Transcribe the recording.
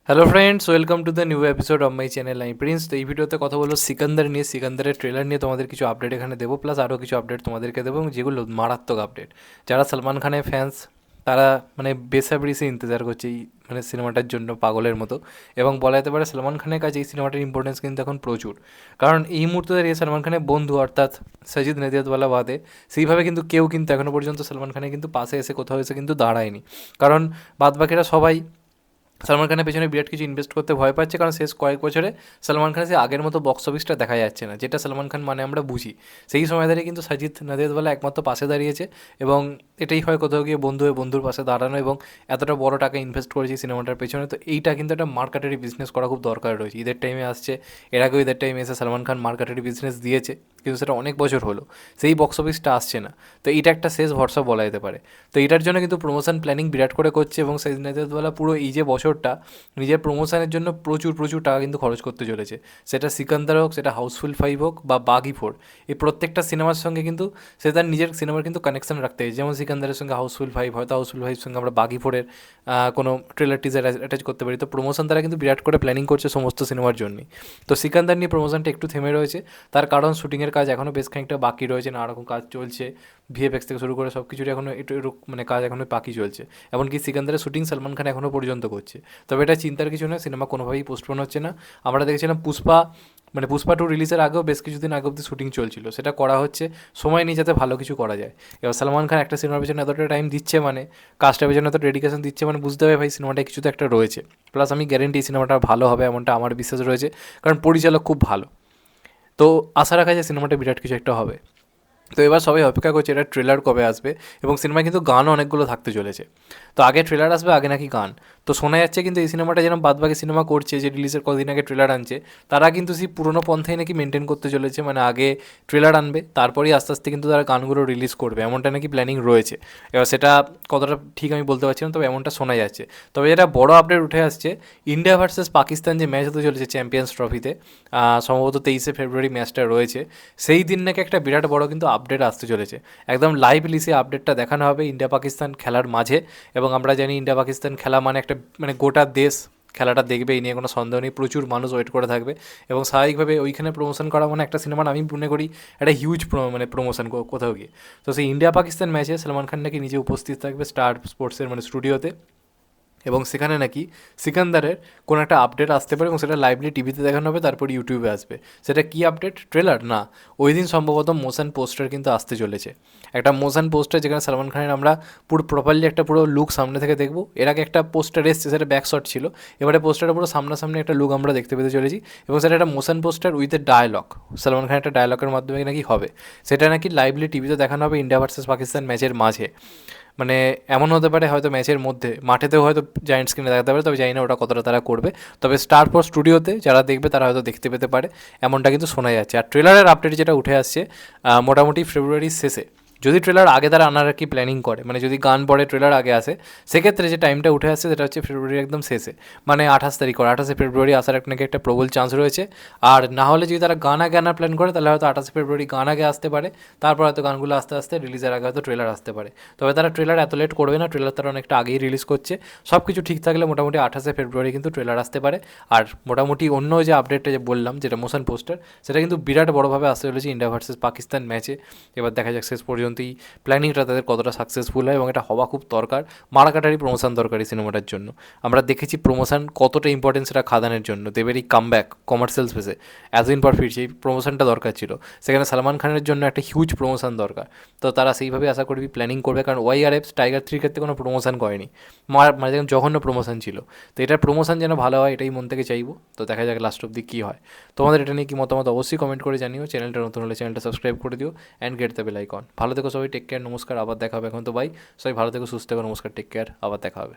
Hello friends, welcome to the new episode of my channel. আমি Prince. তো এই ভিডিওতে কথা বলবো সিকান্দার নিয়ে। সিকান্দারের ট্রেলার নিয়ে তোমাদের কিছু আপডেট এখানে দেবো, প্লাস আরও কিছু আপডেট তোমাদেরকে দেবো, এবং যেগুলো মারাত্মক আপডেট। যারা সলমান খানের ফ্যান্স তারা মানে বেসাবরিসে ইন্তজার করছে এই মানে সিনেমাটার জন্য পাগলের মতো। এবং বলা যেতে পারে সলমান খানের কাছে এই সিনেমাটার ইম্পর্টেন্স কিন্তু এখন প্রচুর। কারণ এই মুহূর্তে দাঁড়িয়ে সলমান খানের বন্ধু অর্থাৎ সজিদ নেদিয়াতওয়ালা বাদে সেইভাবে কিন্তু কেউ কিন্তু এখনও পর্যন্ত সলমান খানের কিন্তু পাশে এসে কোথাও এসে কিন্তু দাঁড়ায়নি। কারণ বাদবাকিরা সবাই সলমান খানের পেছনে বিরাট কিছু ইনভেস্ট করতে ভয় পাচ্ছে, কারণ শেষ কয়েক বছরে সলমান খানের সে আগের মতো বক্স অফিসটা দেখা যাচ্ছে না, যেটা সলমান খান মানে আমরা বুঝি। সেই সময় দাঁড়িয়ে কিন্তু সাজিদ নাদিয়াদওয়ালা একমাত্র পাশে দাঁড়িয়েছে, এবং এটাই হয় কোথাও গিয়ে বন্ধু হয়ে বন্ধুর পাশে দাঁড়ানো, এবং এতটা বড় টাকা ইনভেস্ট করেছি সিনেমাটার পেছনে। তো এইটা কিন্তু একটা মার্কেটারি বিজনেস করা খুব দরকার রয়েছে। ঈদের টাইমে আসছে, এর আগেও ঈদের টাইমে এসে সলমান খান মার্কেটারি বিজনেস দিয়েছে, কিন্তু সেটা অনেক বছর হলো, সেই বক্স অফিসটা আসছে না। তো এইটা একটা শেষ ভরসা বলা যেতে পারে। তো এটার জন্য কিন্তু প্রমোশন প্ল্যানিং বিরাট করে করছে, এবং সাজিদ নাদিয়াদওয়ালা পুরো এই যে বছরটা নিজের প্রমোশনের জন্য প্রচুর প্রচুর টাকা কিন্তু খরচ করতে চলেছে। সেটা সিকান্দার হোক, সেটা হাউসফুল 5 হোক, বা বাগি 4, এই প্রত্যেকটা সিনেমার সঙ্গে কিন্তু সে তার নিজের সিনেমার কিন্তু কানেকশন রাখতে হয়। যেমন সিকান্দারের সঙ্গে হাউসফুল 5, হয়তো হাউসফুল 5 সঙ্গে আমরা বাগি 4-এর কোনো ট্রেলার টিজার অ্যাটাচ করতে পারি। তো প্রমোশন তারা কিন্তু বিরাট করে প্ল্যানিং করছে সমস্ত সিনেমার জন্যই। তো সিকান্দার নিয়ে প্রমোশনটা একটু থেমে রয়েছে, তার কারণ শুটিংয়ের কাজ এখনও বেশ খানিকটা বাকি রয়েছে, নানা রকম কাজ চলছে। ভিএফএক্স থেকে শুরু করে সব কিছুরই এখনও একটু একটু মানে কাজ এখনও বাকি চলছে। এমনকি সিকান্দারের শুটিং সলমান খান এখনও পর্যন্ত করছে। তবে এটা চিন্তার কিছু নয়, সিনেমা কোনোভাবেই পোস্টপোন হচ্ছে না। আমরা দেখেছিলাম পুষ্পা 2 রিলিজের আগেও বেশ কিছুদিন আগে অব্দি শুটিং চলছিল, সেটা করা হচ্ছে সময় নিয়ে যাতে ভালো কিছু করা যায়। এবার সলমান খান একটা সিনেমার পেছনে এতটা টাইম দিচ্ছে, মানে কাজটার পেছনে এত ডেডিকেশন দিচ্ছে, মানে বুঝতে হবে ভাই সিনেমাটা কিছু তো একটা রয়েছে। প্লাস আমি গ্যারেন্টি সিনেমাটা ভালো হবে এমনটা আমার বিশ্বাস রয়েছে, কারণ পরিচালক খুব ভালো। তো আশা রাখা যায় সিনেমাটা বিরাট কিছু একটা হবে। তো এবার সবাই অপেক্ষা করছে এটা ট্রেলার কবে আসবে, এবং সিনেমায় কিন্তু গানও অনেকগুলো থাকতে চলেছে। তো আগে ট্রেলার আসবে, আগে নাকি গান। তো শোনা যাচ্ছে কিন্তু এই সিনেমাটা যেরকম বাদবাকি সিনেমা করছে, যে রিলিজের কদিন আগে ট্রেলার আনছে, তারা কিন্তু সেই পুরোনো পন্থাই নাকি মেনটেন করতে চলেছে। মানে আগে ট্রেলার আনবে, তারপরেই আস্তে আস্তে কিন্তু তারা গানগুলো রিলিজ করবে, এমনটা নাকি প্ল্যানিং রয়েছে। এবার সেটা কতটা ঠিক আমি বলতে পারছি না, তবে এমনটা শোনা যাচ্ছে। তবে যেটা বড় আপডেট উঠে আসছে, ইন্ডিয়া ভার্সেস পাকিস্তান যে ম্যাচ হতে চলেছে চ্যাম্পিয়ন্স ট্রফিতে, সম্ভবত 23শে ফেব্রুয়ারি ম্যাচটা রয়েছে, সেই দিন নাকি একটা বিরাট বড় কিন্তু আপডেট আসতে চলেছে। একদম লাইভলি সেই আপডেটটা দেখানো হবে ইন্ডিয়া পাকিস্তান খেলার মাঝে। এবং আমরা জানি ইন্ডিয়া পাকিস্তান খেলা মানে একটা মানে গোটা দেশ খেলাটা দেখবে, এই নিয়ে কোনো সন্দেহ নেই। প্রচুর মানুষ ওয়েট করে থাকবে, এবং স্বাভাবিকভাবে ওইখানে প্রমোশন করা মানে একটা সিনেমার আমি মনে করি একটা হিউজ মানে প্রমোশন কোথাও গিয়ে। তো সেই ইন্ডিয়া পাকিস্তান ম্যাচে সলমান খান নাকি নিজে উপস্থিত থাকবে স্টার স্পোর্টসের মানে স্টুডিওতে, এবং সেখানে নাকি সিকান্দারের কোনো একটা আপডেট আসতে পারে, এবং সেটা লাইভলি টিভিতে দেখানো হবে, তারপর ইউটিউবে আসবে। সেটা কী আপডেট, ট্রেলার না, ওই দিন সম্ভবত মোশন পোস্টার কিন্তু আসতে চলেছে। একটা মোশন পোস্টার যেখানে সলমান খানের আমরা পুরো প্রপারলি একটা পুরো লুক সামনে থেকে দেখবো। এর আগে একটা পোস্টার এসছে, সেটা ব্যাক শট ছিল। এবারে পোস্টারটা পুরো সামনাসামনি একটা লুক আমরা দেখতে পেতে চলেছি, এবং সেটা একটা motion poster with a dialogue. Salman Khan একটা ডায়লগের মাধ্যমে নাকি হবে। সেটা নাকি লাইভলি টিভিতে দেখানো হবে ইন্ডিয়া ভার্সেস পাকিস্তান ম্যাচের মাঝে। মানে এমন হতে পারে হয়তো ম্যাচের মধ্যে মাঠেতেও হয়তো জায়েন্ট স্ক্রিনে দেখাতে পারে, তবে জানি না ওটা কতটা তারা করবে। তবে স্টার স্পোর্টস স্টুডিওতে যারা দেখবে তারা হয়তো দেখতে পেতে পারে, এমনটা কিন্তু শোনা যাচ্ছে। আর ট্রেলারের আপডেট যেটা উঠে আসছে, মোটামুটি ফেব্রুয়ারির শেষে, যদি ট্রেলার আগে তারা আনার কি প্ল্যানিং করে, মানে যদি গান পরে ট্রেলার আগে আসে, সেক্ষেত্রে যে টাইমটা উঠে আসছে সেটা হচ্ছে ফেব্রুয়ারির একদম শেষে, মানে 28 তারিখ করে 28শে ফেব্রুয়ারি আসার নাকি একটা প্রবল চান্স রয়েছে। আর না হলে যদি তারা গান আগে আনার প্ল্যান করে, তাহলে হয়তো 28শে ফেব্রুয়ারি গান আগে আসতে পারে, তারপর হয়তো গানগুলো আস্তে আস্তে রিলিজের আগে হয়তো ট্রেলার আসতে পারে। তবে তারা ট্রেলার এত লেট করবে না, ট্রেলার তারা অনেকটা আগেই রিলিজ করছে। সব কিছু ঠিক থাকলে মোটামুটি 28শে ফেব্রুয়ারি কিন্তু ট্রেলার আসতে পারে। আর মোটামুটি অন্য যে আপডেটটা যে বললাম, যেটা মোশন পোস্টার, সেটা কিন্তু বিরাট বড়োভাবে আসতে চলেছে ইন্ডিয়া ভার্সেস পাকিস্তান ম্যাচে। এবার দেখা যাক শেষ পর্যন্তই প্ল্যানিংটা তাদের কতটা সাকসেসফুল হয়, এবং এটা হওয়া খুব দরকার। মারাকাটারি প্রমোশন দরকারি সিনেমাটার জন্য। আমরা দেখেছি প্রমোশন কতটা ইম্পর্টেন্স এটা খাদানের জন্য, দেবেরই কামব্যাক কমার্শিয়াল স্পেসে এতদিন পর ফিরছে, এই প্রমোশনটা দরকার ছিল। সেখানে সলমান খানের জন্য একটা হিউজ প্রমোশন দরকার। তো তারা সেইভাবে আশা করবি প্ল্যানিং করবে, কারণ ওয়াইআরএফ টাইগার 3 ক্ষেত্রে কোনো প্রমোশন করেনি, মানে যেমন জঘন্য প্রমোশন ছিল। তো এটার প্রমোশন যেন ভালো হয়, এটাই মন থেকে চাইবো। তো দেখা যাক লাস্ট অব্দি কী হয়। তোমাদের এটা নিয়ে কি মতামত অবশ্যই কমেন্ট করে জানিও। চ্যানেলটা নতুন হলে চ্যানেলটা সাবস্ক্রাইব করে দিও, and get the bell icon. ভালো থেকো সবাই, টেক কেয়ার, নমস্কার, আবার দেখা হবে। এখন তো বাই, সবাই ভালো থেকো, সুস্থ থেকো, নমস্কার, টেক কেয়ার, আবার দেখা হবে।